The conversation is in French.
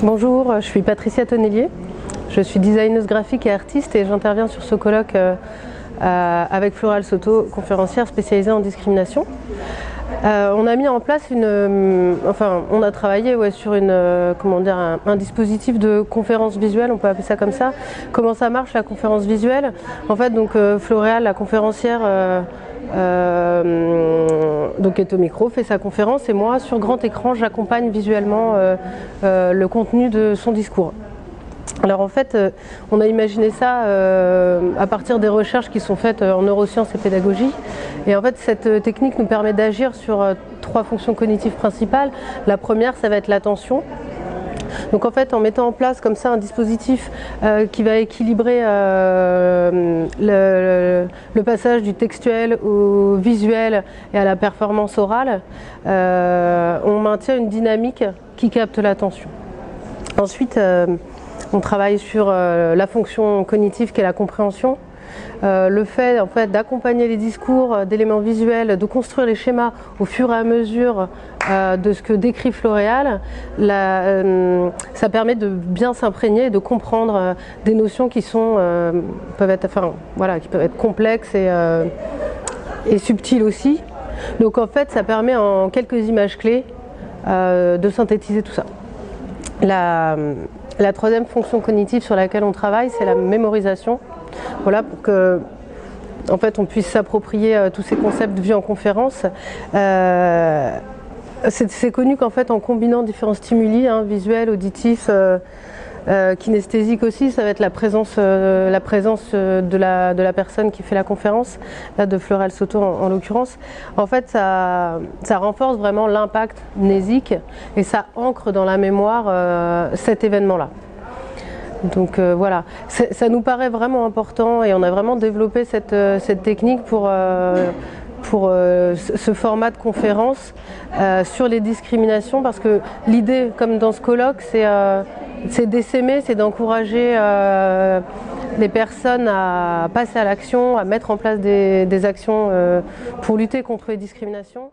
Bonjour, je suis Patricia Tonnelier, je suis designeuse graphique et artiste et j'interviens sur ce colloque avec Floréal Soto, conférencière spécialisée en discrimination. On a mis en place on a travaillé sur un dispositif de conférence visuelle, on peut appeler ça comme ça. Comment ça marche la conférence visuelle? En fait, Floréal, la conférencière, est au micro, fait sa conférence et moi, sur grand écran, j'accompagne visuellement le contenu de son discours. Alors en fait, on a imaginé ça à partir des recherches qui sont faites en neurosciences et pédagogie. Et en fait, cette technique nous permet d'agir sur trois fonctions cognitives principales. La première, ça va être l'attention. Donc en fait, en mettant en place comme ça un dispositif qui va équilibrer le passage du textuel au visuel et à la performance orale, on maintient une dynamique qui capte l'attention. Ensuite, on travaille sur la fonction cognitive qui est la compréhension. Le fait d'accompagner les discours d'éléments visuels, de construire les schémas au fur et à mesure de ce que décrit Floréal, ça permet de bien s'imprégner et de comprendre des notions qui peuvent être complexes et subtiles aussi. Donc en fait, ça permet en quelques images clés de synthétiser tout ça. La troisième fonction cognitive sur laquelle on travaille, c'est la mémorisation. Voilà, pour que on puisse s'approprier tous ces concepts vus en conférence. C'est connu qu'en fait, en combinant différents stimuli, visuels, auditifs, kinesthésiques aussi, ça va être la présence de la personne qui fait la conférence, là de Floréal Soto en l'occurrence. En fait, ça renforce vraiment l'impact mnésique et ça ancre dans la mémoire cet événement-là. Donc voilà, ça nous paraît vraiment important et on a vraiment développé cette technique pour ce format de conférence sur les discriminations, parce que l'idée, comme dans ce colloque, c'est d'essaimer, c'est d'encourager les personnes à passer à l'action, à mettre en place des actions pour lutter contre les discriminations.